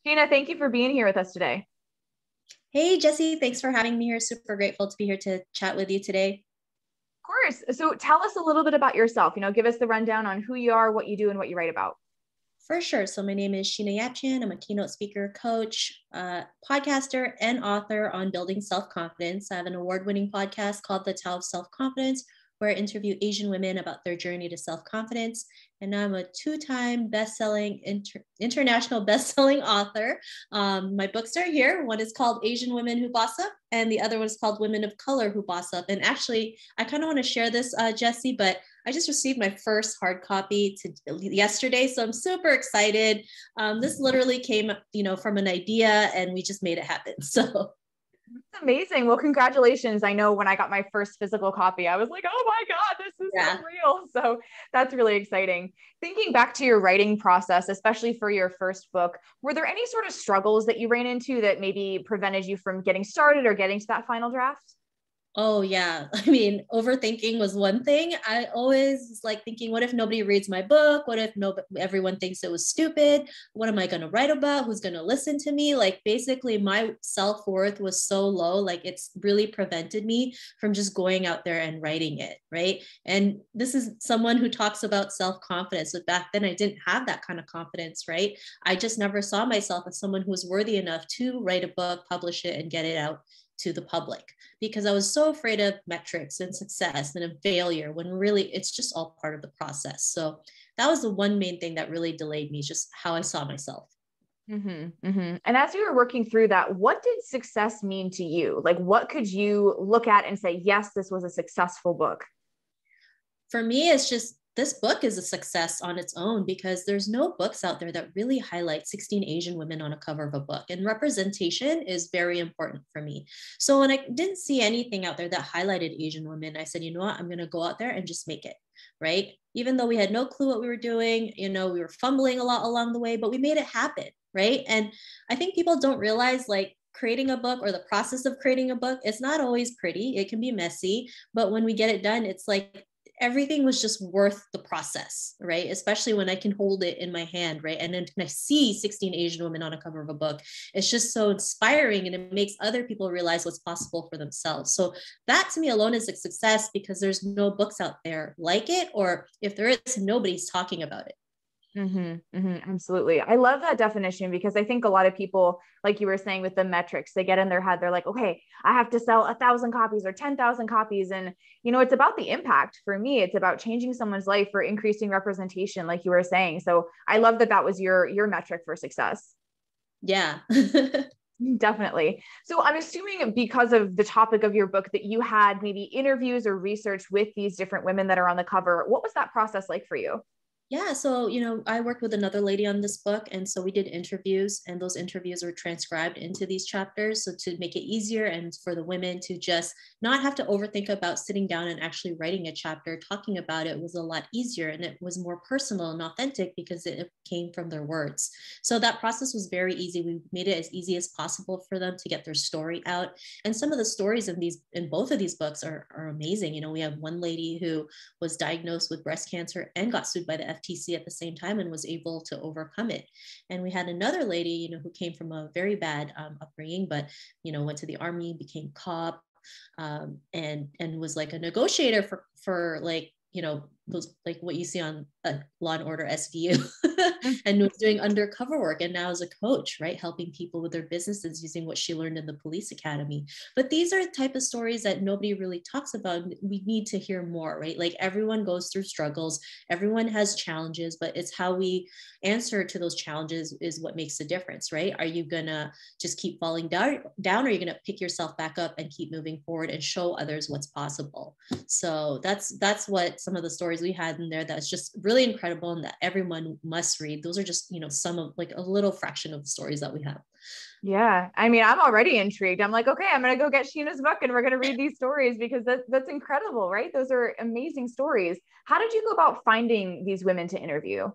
Sheena, thank you for being here with us today. Hey, Jesse, thanks for having me here. Super grateful to be here to chat with you today. Of course. So tell us a little bit about yourself. Give us the rundown on who you are, what you do, and what you write about. For sure. So, my name is Sheena Yapchan. I'm a keynote speaker, coach, podcaster, and author on building self confidence. I have an award winning podcast called The Tao of Self Confidence, where I interview Asian women about their journey to self confidence. And I'm a two-time best-selling international best-selling author. My books are here. One is called Asian Women Who Boss Up, and the other one is called Women of Color Who Boss Up. And actually, I kind of want to share this, Jesse, but I just received my first hard copy yesterday, so I'm super excited. This literally came, from an idea, and we just made it happen. So It's amazing. Well, congratulations. I know when I got my first physical copy, I was like, oh my God, this is yeah. so real. So that's really exciting. Thinking back to your writing process, especially for your first book, were there any sort of struggles that you ran into that maybe prevented you from getting started or getting to that final draft? Oh yeah. I mean, overthinking was one thing. I always was like thinking, what if nobody reads my book? What if everyone thinks it was stupid? What am I going to write about? Who's going to listen to me? Like basically my self-worth was so low, like it's really prevented me from just going out there and writing it, right? And this is someone who talks about self-confidence, but back then I didn't have that kind of confidence, right? I just never saw myself as someone who was worthy enough to write a book, publish it, and get it out to the public because I was so afraid of metrics and success and failure when really it's just all part of the process. So that was the one main thing that really delayed me, just how I saw myself. And as you were working through that, what did success mean to you? Like, what could you look at and say, yes, this was a successful book? For me, it's just this book is a success on its own because there's no books out there that really highlight 16 Asian women on a cover of a book. And representation is very important for me. So when I didn't see anything out there that highlighted Asian women, I said, you know what, I'm going to go out there and just make it, right? Even though we had no clue what we were doing, we were fumbling a lot along the way, but we made it happen, right? And I think people don't realize like creating a book or the process of creating a book, it's not always pretty. It can be messy, but when we get it done, it's like everything was just worth the process, right? Especially when I can hold it in my hand, right? And then I see 16 Asian women on a cover of a book. It's just so inspiring and it makes other people realize what's possible for themselves. So that to me alone is a success because there's no books out there like it, or if there is, nobody's talking about it. Absolutely. I love that definition because I think a lot of people, like you were saying with the metrics, they get in their head, they're like, okay, I have to sell 1,000 copies or 10,000 copies. And, it's about the impact for me. It's about changing someone's life or increasing representation, like you were saying. So I love that that was your metric for success. Yeah. Definitely. So I'm assuming because of the topic of your book that you had maybe interviews or research with these different women that are on the cover. What was that process like for you? Yeah, so I worked with another lady on this book, and so we did interviews, and those interviews were transcribed into these chapters. So to make it easier and for the women to just not have to overthink about sitting down and actually writing a chapter, talking about it was a lot easier, and it was more personal and authentic because it came from their words. So that process was very easy. We made it as easy as possible for them to get their story out. And some of the stories in both of these books are amazing. We have one lady who was diagnosed with breast cancer and got sued by the FTC at the same time and was able to overcome it. And we had another lady, who came from a very bad upbringing, but went to the army, became cop, and was like a negotiator for like those like what you see on Law and Order SVU, and was doing undercover work, and now is a coach, right, helping people with their businesses using what she learned in the police academy. But these are the type of stories that nobody really talks about. We need to hear more, right? Like everyone goes through struggles, everyone has challenges, but it's how we answer to those challenges is what makes the difference, right? Are you gonna just keep falling down, or are you gonna pick yourself back up and keep moving forward and show others what's possible? So that's what some of the stories we had in there that's just really incredible and that everyone must read. Those are just some of like a little fraction of the stories that we have. Yeah. I mean, I'm already intrigued. I'm like, okay, I'm going to go get Sheena's book and we're going to read these stories because that's incredible, right? Those are amazing stories. How did you go about finding these women to interview?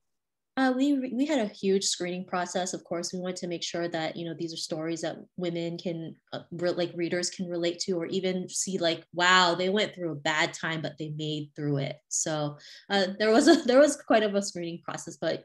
We had a huge screening process. Of course, we wanted to make sure that these are stories that women can like readers can relate to, or even see like, wow, they went through a bad time, but they made through it. So there was quite of a screening process, but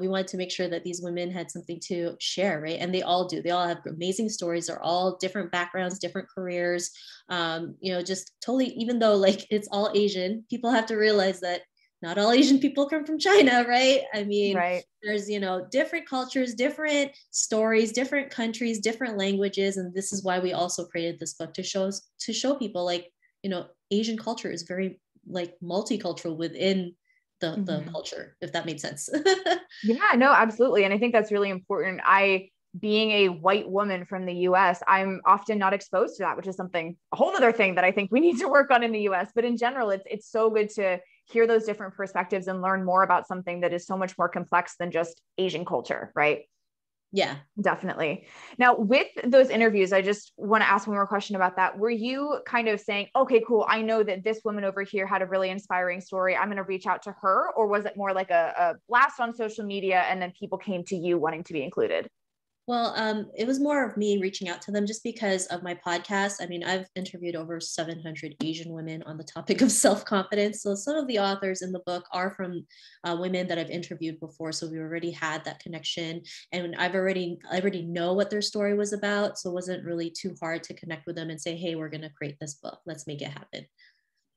we wanted to make sure that these women had something to share, right? And they all do. They all have amazing stories. They're all different backgrounds, different careers. Just totally. Even though like it's all Asian, people have to realize that not all Asian people come from China, right? I mean, Right. there's, different cultures, different stories, different countries, different languages. And this is why we also created this book to show people like, Asian culture is very like multicultural within the Mm-hmm. culture, if that made sense. Yeah, no, absolutely. And I think that's really important. Being a white woman from the US, I'm often not exposed to that, which is something, a whole other thing that I think we need to work on in the US. But in general, it's so good to hear those different perspectives and learn more about something that is so much more complex than just Asian culture, right? Yeah. Definitely. Now, with those interviews, I just want to ask one more question about that. Were you kind of saying, okay, cool, I know that this woman over here had a really inspiring story, I'm going to reach out to her? Or was it more like a blast on social media and then people came to you wanting to be included? Well, it was more of me reaching out to them just because of my podcast. I mean, I've interviewed over 700 Asian women on the topic of self-confidence. So some of the authors in the book are from women that I've interviewed before. So we already had that connection, and I already know what their story was about. So it wasn't really too hard to connect with them and say, hey, we're going to create this book. Let's make it happen.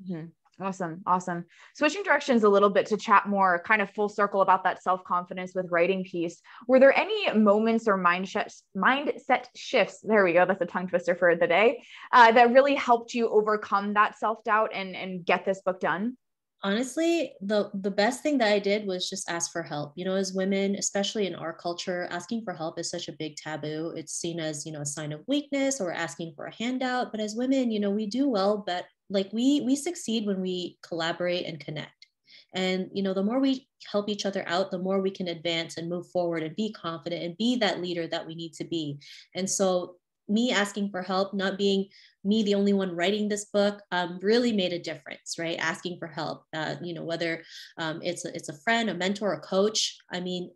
Mm-hmm. Awesome. Awesome. Switching directions a little bit to chat more kind of full circle about that self-confidence with writing piece. Were there any moments or mindset shifts? There we go. That's a tongue twister for the day, that really helped you overcome that self-doubt and get this book done? Honestly, the best thing that I did was just ask for help. As women, especially in our culture, asking for help is such a big taboo. It's seen as, a sign of weakness or asking for a handout. But as women, we do well, but like we succeed when we collaborate and connect. And the more we help each other out, the more we can advance and move forward and be confident and be that leader that we need to be. And so me asking for help, not being me the only one writing this book, really made a difference, right? Asking for help, whether it's a friend, a mentor, a coach. I mean,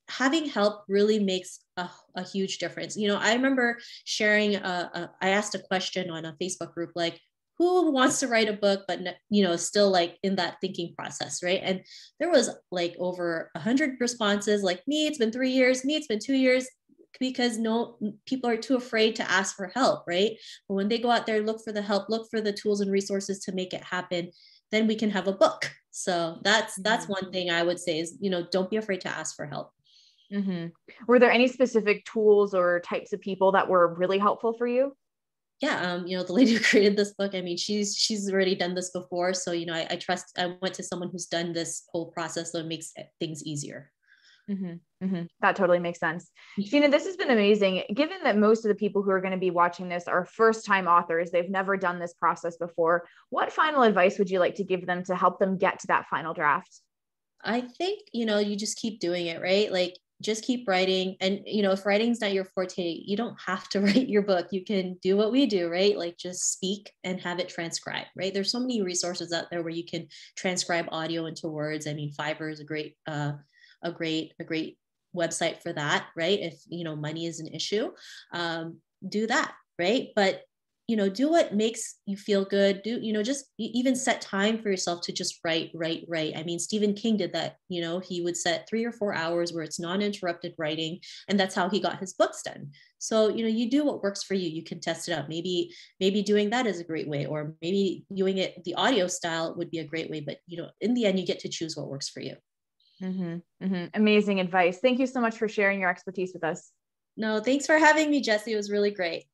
having help really makes a huge difference. I remember sharing I asked a question on a Facebook group, like, who wants to write a book but still like in that thinking process, right? And there was like over 100 responses, like, me, it's been 3 years, me, it's been 2 years, because no, people are too afraid to ask for help, right? But when they go out there, look for the help, look for the tools and resources to make it happen, then we can have a book. So that's one thing I would say is, don't be afraid to ask for help. Mm-hmm. Were there any specific tools or types of people that were really helpful for you? Yeah, the lady who created this book, I mean, she's already done this before, so I trust. I went to someone who's done this whole process, so it makes things easier. Mm-hmm. Mm-hmm. That totally makes sense. Sheena, this has been amazing. Given that most of the people who are going to be watching this are first-time authors, they've never done this process before, what final advice would you like to give them to help them get to that final draft? I think, you just keep doing it, right? Like, just keep writing. And, if writing's not your forte, you don't have to write your book. You can do what we do, right? Like, just speak and have it transcribed, right? There's so many resources out there where you can transcribe audio into words. I mean, Fiverr is a great website for that, right? If, money is an issue, do that, right? But do what makes you feel good. Do, just even set time for yourself to just write. I mean, Stephen King did that. He would set 3 or 4 hours where it's non-interrupted writing, and that's how he got his books done. So, you do what works for you. You can test it out. Maybe doing that is a great way, or maybe doing it the audio style would be a great way. But, in the end, you get to choose what works for you. Mm-hmm. Mm-hmm. Amazing advice. Thank you so much for sharing your expertise with us. No, thanks for having me, Jesse. It was really great.